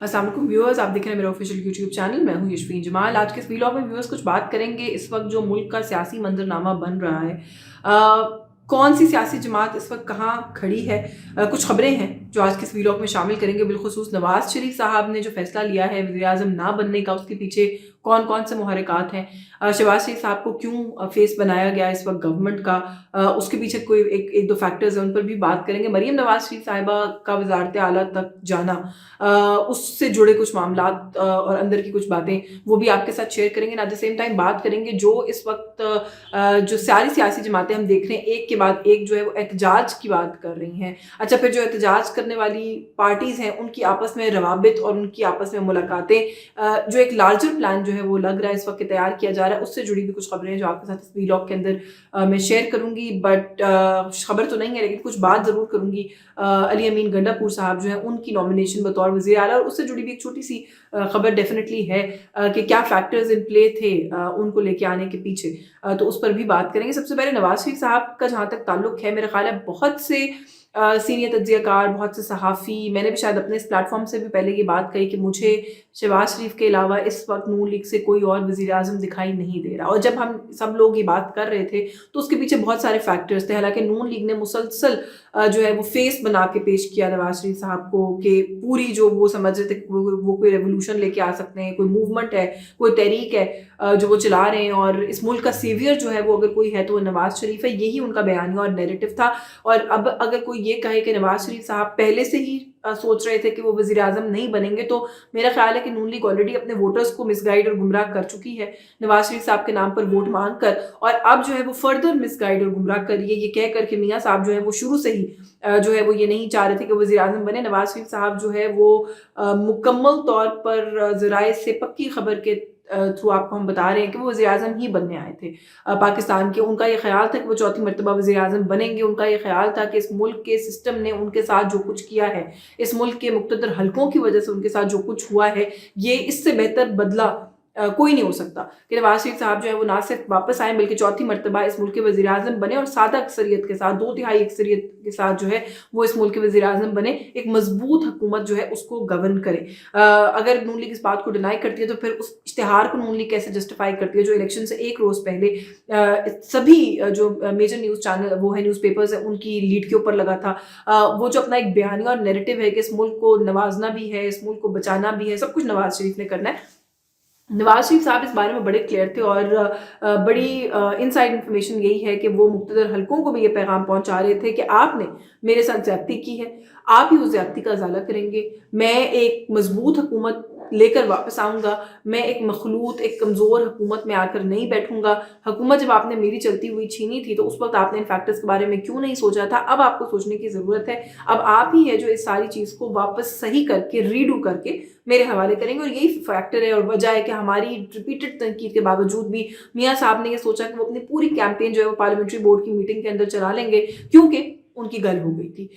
अस्सलाम वालेकुम व्यूअर्स, आप देख रहे हैं मेरा ऑफिशियल यूट्यूब चैनल। मैं हूं यशवीन जमाल। आज के इस वीलॉग में व्यूअर्स कुछ बात करेंगे इस वक्त जो मुल्क का सियासी मंजरनामा बन रहा है। कौन सी सियासी जमात इस वक्त कहाँ खड़ी है, कुछ खबरें हैं जो आज के इस वीलॉग में शामिल करेंगे। बिलखुसूस नवाज शरीफ साहब ने जो फैसला लिया है वज़ीर आज़म ना बनने का, उसके पीछे कौन कौन से मुहर्रिकात हैं। शहबाज शरीफ साहब को क्यों फेस बनाया गया इस वक्त गवर्नमेंट का, उसके पीछे कोई एक दो फैक्टर्स हैं, उन पर भी बात करेंगे। मरीम नवाज शरीफ साहिबा का वजारत आला तक जाना, उससे जुड़े कुछ मामलात और अंदर की कुछ बातें वो भी आपके साथ शेयर करेंगे। एट द सेम टाइम बात करेंगे जो इस वक्त जो सारी सियासी जमातें हम देख रहे हैं एक के बाद एक जो है वो एहतजाज की बात कर रही हैं। अच्छा, फिर जो एहतजाज करने वाली पार्टीज़ हैं उनकी आपस में रवाबित और उनकी आपस में मुलाकातें, जो एक लार्जर प्लान जो है वो लग रहा है इस वक्त तैयार किया जा रहा है, उससे जुड़ी भी कुछ खबरें जो आपके साथ इस वीलॉग के अंदर मैं शेयर करूंगी। बट खबर तो नहीं है लेकिन कुछ बात ज़रूर करूंगी। अली अमीन गंडापुर साहब जो है उनकी नॉमिनेशन बतौर वज़ीर आला, और उससे जुड़ी भी एक छोटी सी खबर डेफिनेटली है कि क्या फैक्टर्स इन प्ले थे उनको लेके आने के पीछे, तो उस पर भी बात करेंगे। सबसे पहले नवाज शरीफ साहब का जहाँ तक ताल्लुक है, मेरा ख्याल है बहुत से सीनियर तज्ज़ियाकार, बहुत से सहाफ़ी, मैंने भी शायद अपने इस प्लेटफॉर्म से भी पहले ये बात कही कि मुझे शहबाज शरीफ के अलावा इस वक्त नून लीग से कोई और वज़ीर आज़म दिखाई नहीं दे रहा। और जब हम सब लोग ये बात कर रहे थे तो उसके पीछे बहुत सारे फैक्टर्स थे। हालांकि नून लीग ने मुसलसल जो है वो फेस बना के पेश किया नवाज शरीफ साहब को कि पूरी जो वो समझ रहे थे वो कोई रेवोल्यूशन लेके आ सकते हैं, कोई मूवमेंट है, कोई तहरीक है जो वो चला रहे हैं, और इस मुल्क का सेवियर जो है वो अगर कोई है तो वो नवाज शरीफ है। यही उनका बयानिया और नैरेटिव था। और अब अगर कोई ये कहे कि नवाज शरीफ साहब पहले से ही सोच रहे थे कि वो वज़ीर आज़म नहीं बनेंगे, तो मेरा ख्याल है कि नून लीग ऑलरेडी अपने वोटर्स को मिसगाइड और गुमराह कर चुकी है नवाज शरीफ साहब के नाम पर वोट मांग कर। और अब जो है वो फर्दर मिसगाइड और गुमराह करिए ये कह कर के मियाँ साहब जो है वो शुरू से ही जो है वो ये नहीं चाह रहे थे कि वज़ीर आज़म बने। नवाज शरीफ साहब जो है वो मुकम्मल तौर पर ज़राए से पक्की खबर के थ्रू आपको हम बता रहे हैं कि वो वज़ीर आज़म ही बनने आए थे पाकिस्तान के। उनका ये ख्याल था कि वो चौथी मरतबा वज़ीर आज़म बनेंगे। उनका ये ख्याल था कि इस मुल्क के सिस्टम ने उनके साथ जो कुछ किया है, इस मुल्क के मुख्तदर हलकों की वजह से उनके साथ जो कुछ हुआ है, ये इससे बेहतर बदला कोई नहीं हो सकता कि नवाज शरीफ साहब जो है वो ना सिर्फ वापस आए बल्कि चौथी मरतबा इस मुल्क के वज़ीर आज़म बने और सादा अक्सरियत के साथ, 2/3 अक्सरियत के साथ जो है वो इस मुल्क के वज़ीर आज़म बने, एक मजबूत हुकूमत जो है उसको गवर्न करे। अगर नून लीग इस बात को डिनाई करती है तो फिर उस इश्तिहार को नून लीग कैसे जस्टिफाई करती है जो इलेक्शन से एक रोज़ पहले सभी जो मेजर न्यूज़ चैनल वो है, न्यूज़पेपर्स है, उनकी लीड के ऊपर लगा था। वो जो अपना एक बयानिया और नैरेटिव है कि इस मुल्क को नवाजना भी है, इस मुल्क को बचाना भी है, सब कुछ नवाज शरीफ ने करना है। नवाज शरीफ साहब इस बारे में बड़े क्लियर थे और बड़ी इनसाइड इन्फॉर्मेशन यही है कि वो मुख्तदर हलकों को भी ये पैगाम पहुंचा रहे थे कि आपने मेरे साथ ज्यादती की है, आप ही उस ज्यादती का अजाला करेंगे। मैं एक मजबूत हुकूमत लेकर वापस आऊँगा, मैं एक मखलूत, एक कमज़ोर हुकूमत में आकर नहीं बैठूंगा। हुकूमत जब आपने मेरी चलती हुई छीनी थी तो उस वक्त आपने इन फैक्टर्स के बारे में क्यों नहीं सोचा था? अब आपको सोचने की ज़रूरत है। अब आप ही है जो इस सारी चीज़ को वापस सही करके, रीडू करके मेरे हवाले करेंगे। और यही फैक्टर है और वजह है कि हमारी रिपीटेड तनकीद के बावजूद भी मियाँ साहब ने ये सोचा कि वो अपनी पूरी कैंपेन जो है वो पार्लियामेंट्री बोर्ड की मीटिंग के अंदर चला लेंगे, क्योंकि उनकी गल हो गई थी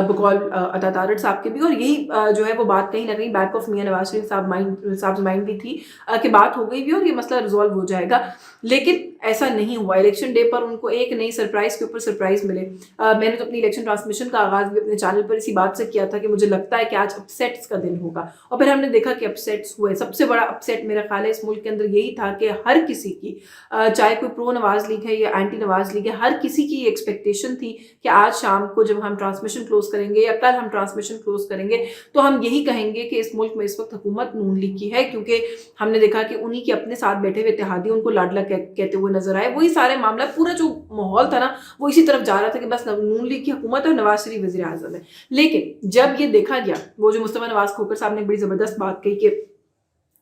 बकौल अता तारड़ साहब के भी। और यही जो है वो बात कहीं ना कहीं बैक ऑफ मियाँ नवाज शरीफ साहब माइंड भी थी कि बात हो गई भी और ये मसला रिजॉल्व हो जाएगा। लेकिन ऐसा नहीं हुआ। इलेक्शन डे पर उनको एक नई सरप्राइज के ऊपर सरप्राइज मिले। मैंने तो अपनी इलेक्शन ट्रांसमिशन का आगाज भी अपने चैनल पर इसी बात से किया था कि मुझे लगता है कि आज अपसेट्स का दिन होगा, और फिर हमने देखा कि अपसेट्स हुए। सबसे बड़ा अपसेट मेरा ख्याल है इस मुल्क के अंदर यही था कि हर किसी की, चाहे कोई प्रो नवाज लीग है या एंटी नवाज लीग है, हर किसी की एक्सपेक्टेशन थी कि आज शाम को जब हम ट्रांसमिशन क्लोज करेंगे या कल हम ट्रांसमिशन क्लोज करेंगे तो हम यही कहेंगे कि इस मुल्क में इस वक्त हुकूमत नून लीग की है, क्योंकि हमने देखा कि उन्हीं के अपने साथ बैठे हुए इत्तेहादी उनको लाडला कहते हुए नजर आए। वही सारे मामला, पूरा जो माहौल था ना वो इसी तरफ जा रहा था कि बस नून लीग की हुकूमत और नवाज शरीफ वज़ीर आज़म है। लेकिन जब ये देखा गया, वो जो मुस्तफा नवाज खोकर साहब ने बड़ी जबरदस्त बात कही कि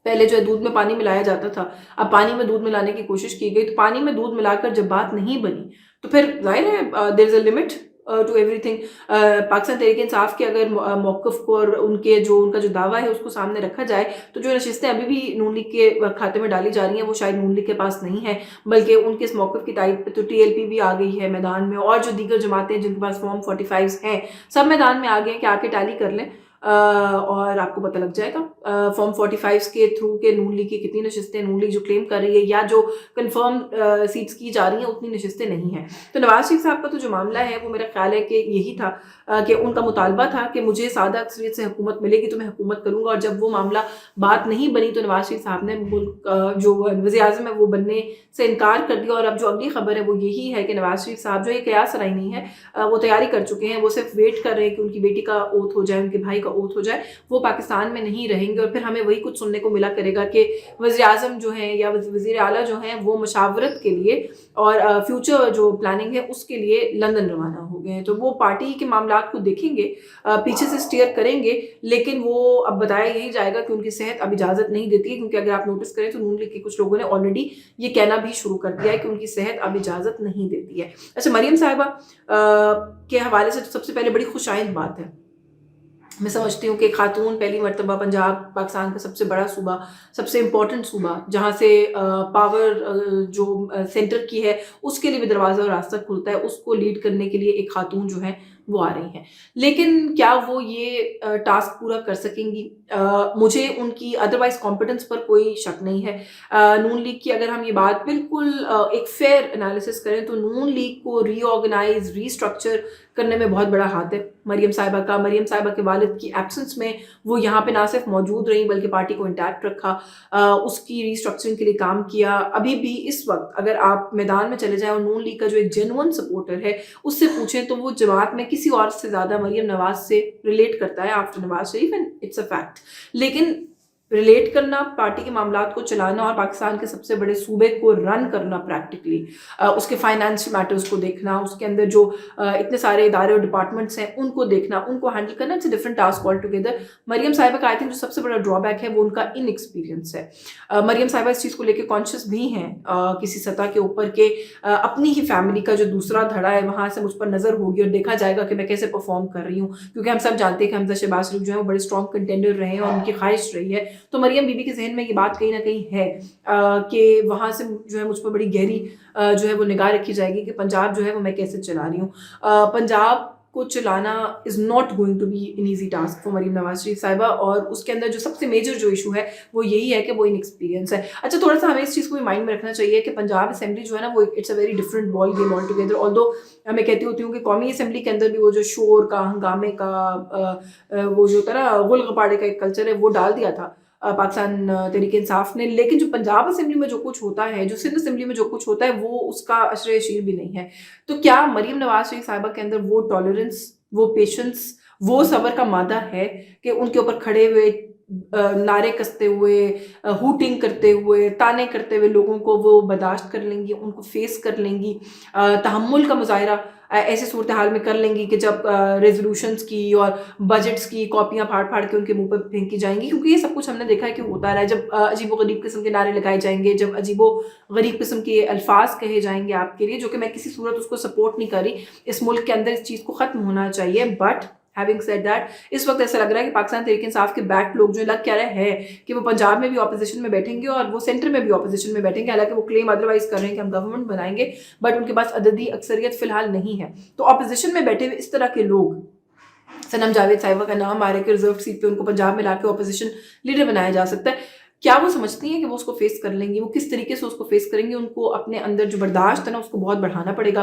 पहले जो है दूध में पानी मिलाया जाता था, अब पानी में दूध मिलाने की कोशिश की गई, तो पानी में दूध मिलाकर जब बात नहीं बनी तो फिर जाहिर है there is a limit to everything. Pakistan Tehreek Insaf के अगर मौक़िफ़ को और उनका जो दावा है उसको सामने रखा जाए तो जो नशिस्तें अभी भी नून लीग के खाते में डाली जा रही हैं वो शायद नून लीग के पास नहीं है, बल्कि उनके इस मौक़िफ़ की तायद पे तो TLP भी आ गई है मैदान में, और जो दीगर जमातें जिनके पास फॉर्म 45 हैं सब मैदान में आ गए हैं कि आके टैली कर लें। और आपको पता लग जाएगा फॉर्म 45 के थ्रू के नून लीग की कितनी नशिस्तें नून लीग जो क्लेम कर रही है या जो कंफर्म सीट्स की जा रही हैं उतनी नशिस्तें नहीं हैं। तो नवाज शरीफ साहब का तो जो मामला है वो मेरा ख्याल है कि यही था कि उनका मुतालबा था कि मुझे सादा अक्सरियत से हुकूमत मिलेगी तो मैं हुकूमत करूँगा, और जब वो मामला बात नहीं बनी तो नवाज शरीफ साहब ने मुल्क जो वज़ीर आज़म है वो बनने से इनकार कर दिया। और अब जो अगली खबर है वो यही है कि नवाज शरीफ साहब जो ये कयास राय नहीं है वो तैयारी कर चुके हैं, वो सिर्फ वेट कर रहे हैं कि उनकी बेटी का ओथ हो जाए, उनके भाई का ओथ हो जाए, वो पाकिस्तान में नहीं रहेंगे। और फिर हमें वही कुछ सुनने को मिला करेगा कि वज़ीर आज़म जो हैं या वज़ीर आला जो हैं वो मशावरत के लिए और फ्यूचर जो प्लानिंग है उसके लिए लंदन रवाना हो गए हैं। तो वो पार्टी के मामलात को देखेंगे, पीछे से स्टीयर करेंगे, लेकिन वो अब बताया यही जाएगा कि उनकी सेहत अब इजाज़त नहीं देती है, क्योंकि अगर आप नोटिस करें तो नून लीग के कुछ लोगों ने ऑलरेडी ये कहना भी शुरू कर दिया है कि उनकी सेहत अब इजाज़त नहीं देती है। अच्छा, मरियम साहिबा के हवाले से तो सबसे पहले बड़ी खुशाइंद बात है। मैं समझती हूँ कि खातून पहली मरतबा पंजाब पाकिस्तान का सबसे बड़ा सूबा, सबसे इम्पोर्टेंट सूबा, जहाँ से पावर जो सेंटर की है उसके लिए भी दरवाज़ा और रास्ता खुलता है, उसको लीड करने के लिए एक खातून जो है वो आ रही हैं। लेकिन क्या वो ये टास्क पूरा कर सकेंगी? मुझे उनकी अदरवाइज़ कॉम्पिटेंस पर कोई शक नहीं है। नून लीग की अगर हम ये बात बिल्कुल एक फेयर एनालिसिस करें तो नून लीग को रीऑर्गेनाइज, रीस्ट्रक्चर करने में बहुत बड़ा हाथ है मरियम साहिबा का। मरियम साहिबा के वालिद की एब्सेंस में वो यहाँ पे ना सिर्फ मौजूद रही बल्कि पार्टी को इंटैक्ट रखा, उसकी रीस्ट्रक्चरिंग के लिए काम किया। अभी भी इस वक्त अगर आप मैदान में चले जाएं और नून लीग का जो एक जेन्युइन सपोर्टर है उससे पूछें तो वो जमात में किसी और से ज़्यादा मरियम नवाज से रिलेट करता है after Nawaz Sharif, and it's a fact. लेकिन रिलेट करना, पार्टी के मामलात को चलाना और पाकिस्तान के सबसे बड़े सूबे को रन करना प्रैक्टिकली, उसके फाइनेंशियल मैटर्स को देखना, उसके अंदर जो इतने सारे इदारे और डिपार्टमेंट्स हैं उनको देखना, उनको हैंडल करना, it's a different task all together. Maryam साहिबा का आई थिंक जो सबसे बड़ा ड्रॉबैक है वो उनका इनएक्सपीरियंस है। मरियम साहिबा इस चीज़ को लेकर कॉन्शियस भी हैं किसी सतह के ऊपर के अपनी ही फैमिली का जो दूसरा धड़ा है वहाँ से मुझ पर नज़र होगी और देखा जाएगा कि मैं कैसे परफॉर्म कर रही हूँ, क्योंकि हम सब जानते हैं कि हमजा शहबाज शरीफ जो है वो बड़े स्ट्रॉन्ग कंटेंडर रहे हैं और उनकी ख्वाहिश रही है। तो मरियम बीबी के जहन में ये बात कहीं ना कहीं है कि वहाँ से जो है मुझ पर बड़ी गहरी जो है वो निगाह रखी जाएगी कि पंजाब जो है वो मैं कैसे चला रही हूँ। पंजाब को चलाना is not going to be an easy task for Maryam Nawaz Sharif साहिबा, और उसके अंदर जो सबसे मेजर जो इशू है वो यही है कि वो इनएक्सपीरियंस है। अच्छा, थोड़ा सा हमें इस चीज़ को भी माइंड में रखना चाहिए कि पंजाब असेंबली जो है ना वो it's a very different ball game all together. Although मैं कहती होती हूँ कि कौमी असेंबली के अंदर भी वो जो शोर का, हंगामे का, वो जो तरह गुल गपाड़े का एक कल्चर है वो डाल दिया था पाकिस्तान तहरीक इंसाफ ने, लेकिन जो पंजाब असेंबली में जो कुछ होता है, जो सिंध असेंबली में जो कुछ होता है, वो उसका अशर शीर भी नहीं है। तो क्या मरियम नवाज शरीफ साहिबा के अंदर वो टॉलरेंस, वो पेशेंस, वो सब्र का मादा है कि उनके ऊपर खड़े हुए नारे कसते हुए, हूटिंग करते हुए, ताने करते हुए लोगों को वो बर्दाश्त कर लेंगी, उनको फेस कर लेंगी, तहम्मुल का मुजाहरा ऐसे सूरत हाल में कर लेंगी कि जब रेजोल्यूशंस की और बजट्स की कॉपियां फाड़ फाड़ के उनके मुंह पर फेंकी जाएंगी, क्योंकि ये सब कुछ हमने देखा है कि होता रहा है। जब अजीबो गरीब किस्म के नारे लगाए जाएंगे, जब अजीबो गरीब किस्म के अल्फाज कहे जाएंगे आपके लिए, जो कि मैं किसी सूरत उसको सपोर्ट नहीं कर रही, इस मुल्क के अंदर इस चीज़ को ख़त्म होना चाहिए। बट हैविंग सेड दैट, इस वक्त ऐसा लग रहा है कि पाकिस्तान तहरीक इंसाफ के बैक लोग जो लग क्या रहे हैं कि वो पंजाब में भी ऑपोजिशन में बैठेंगे और वो सेंटर में भी ऑपोजिशन में बैठेंगे, हालांकि वो क्लेम अदरवाइज कर रहे हैं कि हम गवर्नमेंट बनाएंगे, बट उनके पास अददी अक्सरियत फिलहाल नहीं है। तो ऑपोजिशन में बैठे हुए इस तरह के लोग, सनम जावेद साहिबा का नाम आ रहा है कि रिजर्व सीट पे उनको पंजाब में लाके ऑपोजिशन लीडर बनाया जा सकता है। क्या वो समझती हैं कि वो उसको फेस कर लेंगी? वो किस तरीके से उसको फेस करेंगी? उनको अपने अंदर जो बर्दाश्त है ना उसको बहुत बढ़ाना पड़ेगा।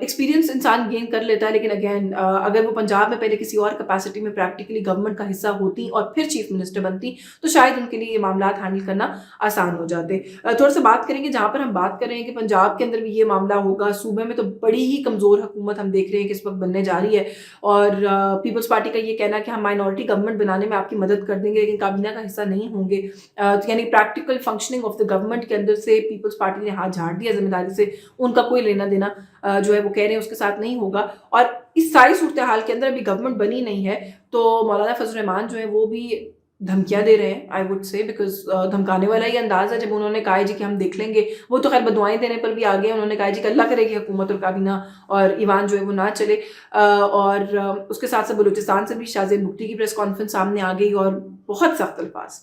एक्सपीरियंस इंसान गेन कर लेता है, लेकिन अगेन अगर वो पंजाब में पहले किसी और कैपेसिटी में प्रैक्टिकली गवर्नमेंट का हिस्सा होती और फिर चीफ मिनिस्टर बनती तो शायद उनके लिए ये मामला हैंडल करना आसान हो जाते। थोड़ा सा बात करेंगे जहाँ पर हम बात कर रहे हैं कि पंजाब के अंदर भी ये मामला होगा। सूबे में तो बड़ी ही कमज़ोर हुकूमत हम देख रहे हैं कि इस वक्त बनने जा रही है, और पीपल्स पार्टी का ये कहना है कि हम माइनॉरिटी गवर्नमेंट बनाने में आपकी मदद कर देंगे लेकिन काबीना का हिस्सा नहीं होंगे। तो यानी practical functioning of the government के अंदर से पीपल्स पार्टी ने हाथ झाड़ दिया जिम्मेदारी से, उनका कोई लेना देना जो है वो कह रहे हैं उसके साथ नहीं होगा। और इस सारी सूरत हाल के अंदर अभी गवर्नमेंट बनी नहीं है, तो मौलाना फजल रहमान जो है वो भी धमकियां दे रहे हैं, आई वुड से, बिकॉज धमकाने वाला ही अंदाज है। जब उन्होंने कहा जी कि हम देख लेंगे, वो तो खैर बदुआएं देने पर भी आ गए, उन्होंने कहा जी कि अल्लाह करेगी हुकूमत और काबीना और ईवान जो है वो ना चले। और उसके साथ साथ बलूचिस्तान से भी शाहजेब मुफ्ती की प्रेस कॉन्फ्रेंस सामने आ गई और बहुत सख्त अल्फाज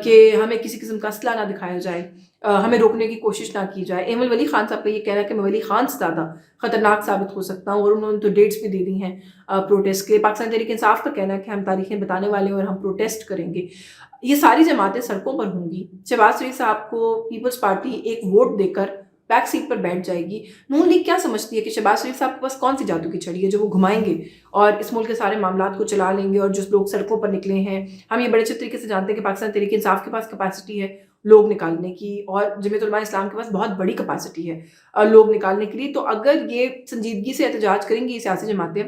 कि हमें किसी किस्म का असला ना दिखाया जाए, हमें रोकने की कोशिश ना की जाए। अहमद वली खान साहब का ये कहना है कि मैं वली खान से ज़्यादा ख़तरनाक साबित हो सकता हूँ, और उन्होंने तो डेट्स भी दे दी हैं प्रोटेस्ट के। पाकिस्तान तहरीक इंसाफ का कहना है कि हम तारीखें बताने वाले हैं और हम प्रोटेस्ट करेंगे। ये सारी जमातें सड़कों पर होंगी। शहबाज शरीफ साहब को पीपल्स पार्टी एक वोट देकर बैक सीट पर बैठ जाएगी। नून लीग क्या समझती है कि शहबाज शरीफ साहब के पास कौन सी जादू की छड़ी है जो वो घुमाएंगे और इस मुल्क के सारे मामलात को चला लेंगे, और जो लोग सड़कों पर निकले हैं, हम ये बड़े अच्छे तरीके से जानते हैं कि पाकिस्तान तहरीक इंसाफ के पास कैपेसिटी है लोग निकालने की, और जमीयत उलमा इस्लाम के पास बहुत बड़ी कैपेसिटी है लोग निकालने के लिए। तो अगर ये संजीदगी से एहतजाज करेंगी ये सियासी जमातें,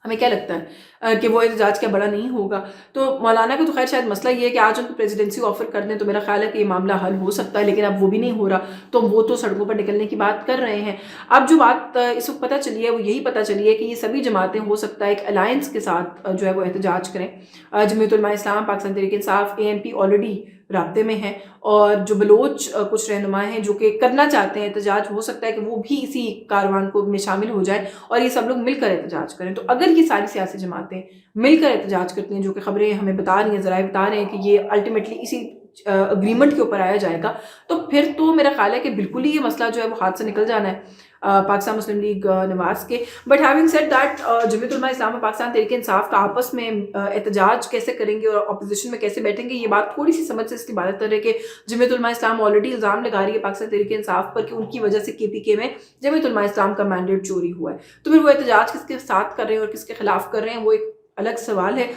हमें क्या लगता है कि वो एहतजाज क्या बड़ा नहीं होगा। तो मौलाना का तो खैर शायद मसला ये है कि आज उनको प्रेसिडेंसी ऑफर कर दें तो मेरा ख्याल है कि ये मामला हल हो सकता है, लेकिन अब वो भी नहीं हो रहा, तो वो तो सड़कों पर निकलने की बात कर रहे हैं। अब जो बात इस वक्त पता चली है वो यही पता चली है कि ये सभी जमातें हो सकता है एक अलायंस के साथ जो है वो एहतजाज करें। जमीयत उलमा इस्लाम, पाकिस्तान तहरीक इंसाफ, ANP ऑलरेडी राब्ते में हैं, और जो बलोच कुछ रहनुमा हैं जो कि करना चाहते हैं एहतजाज, हो सकता है कि वो भी इसी कारवान को में शामिल हो जाए और ये सब लोग मिलकर एहतजाज करें। तो अगर ये सारी सियासी जमातें मिलकर एहतजाज करती हैं, जो कि खबरें हमें बता रही हैं, ज़राए बता रहे हैं कि ये अल्टीमेटली इसी अग्रीमेंट के ऊपर आया जाएगा, तो फिर तो मेरा ख्याल है कि बिल्कुल ही ये मसला जो है वो हाथ से निकल जाना है पाकिस्तान मुस्लिम लीग नवाज के। But having said that, Jamiat Ulama इस्लाम और पाकिस्तान तहरीक इंसाफ का आपस में एहतजाज कैसे करेंगे और अपोजिशन में कैसे बैठेंगे, ये बात थोड़ी सी समझ से इसकी बात है कि जमीयत उलमा इस्लाम ऑलरेडी इल्ज़ाम लगा रही है पाकिस्तान तहरीक इंसाफ पर कि उनकी वजह से KPK में जमीयत उलमा इस्लाम का मैंडेट चोरी हुआ है। तो फिर वो एहतजाज किसके साथ कर रहे हैं और किसके खिलाफ कर रहे हैं वो एक अलग सवाल है।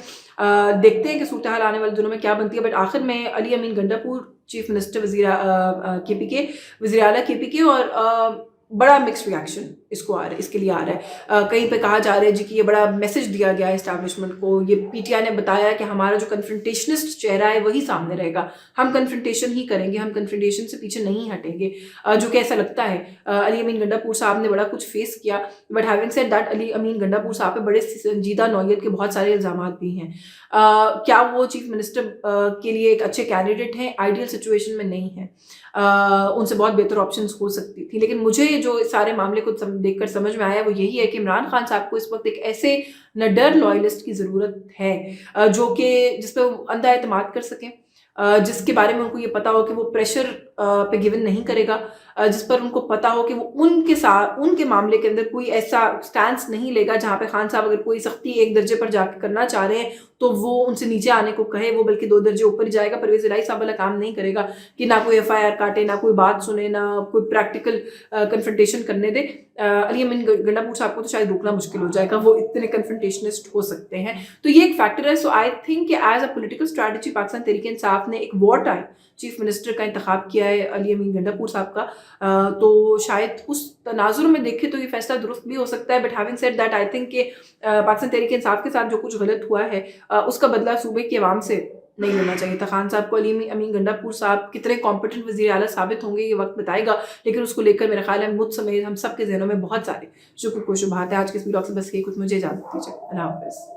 देखते हैं कि सूरत हाल आने वाले दिनों में क्या बनती है। बट आखिर में Ali Amin Gandapur, chief minister KPK, वज़ीर आला KPK, और बड़ा मिक्स्ड रिएक्शन इसके लिए आ रहा है। कहीं पे कहा जा रहा है जी कि ये बड़ा मैसेज दिया गया है इस्टेब्लिशमेंट को। ये PTI ने बताया कि हमारा जो कन्फ्रंटेशनिस्ट चेहरा है वही सामने रहेगा, हम कन्फ्रंटेशन ही करेंगे, हम कन्फ्रंटेशन से पीछे नहीं हटेंगे, जो कि ऐसा लगता है। अली अमीन गंडापुर साहब ने बड़ा कुछ फेस किया, but having said that Ali Amin Gandapur साहब पे बड़े संजीदा नौयत के बहुत सारे इल्ज़ाम भी हैं। क्या वो चीफ मिनिस्टर के लिए एक अच्छे कैंडिडेट हैं? आइडियल सिचुएशन में नहीं है, उनसे बहुत बेहतर ऑप्शंस हो सकती थी। लेकिन मुझे जो इस सारे मामले को देखकर समझ में आया वो यही है कि इमरान खान साहब को इस वक्त एक ऐसे निडर लॉयलिस्ट की ज़रूरत है जो कि जिस पे वो अंधा एतमाद कर सकें, जिसके बारे में उनको ये पता हो कि वो प्रेशर पे गिवन नहीं करेगा, जिस पर उनको पता हो कि वो उनके मामले के अंदर कोई ऐसा स्टैंस नहीं लेगा जहाँ पे खान साहब अगर कोई सख्ती एक दर्जे पर जाकर करना चाह रहे हैं तो वो उनसे नीचे आने को कहे, वो बल्कि 2 दर्जे ऊपर ही जाएगा। परवेज़ इलाही साहब वाला काम नहीं करेगा कि ना कोई FIR काटे, ना कोई बात सुने, ना कोई प्रैक्टिकल कन्फ्रंटेशन करने दे। अली अमीन गंडापुर साहब को तो शायद रोकना मुश्किल हो जाएगा, वो इतने कन्फ्रंटेशनिस्ट हो सकते हैं। तो ये एक फैक्टर है। सो आई थिंक कि as a political strategy Pakistan Tehreek Insaf ने एक वॉर टाइम चीफ मिनिस्टर का इंतखाब किया है अली अमीन गंडापुर साहब का। तो शायद उस तनाजुर में देखें तो ये फैसला दुरुस्त भी हो सकता है। But having said that I think कि पाकिस्तान तहरीक इंसाफ के साथ जो कुछ गलत हुआ है उसका बदला सूबे की आवाम से नहीं लेना चाहिए था खान साहब को। अली अमीन गंडापुर साहब कितने कॉम्पिटेंट वज़ीर आला साबित होंगे ये वक्त बताएगा, लेकिन उसको लेकर मेरा ख्याल है मुझ समेत हम सब के जहनों में बहुत सारे शुक्र को शुभात है। आज के इस वीडियो से बस यही कुछ, मुझे इजाज़त दीजिए। अल्लाह हाफ़िज़।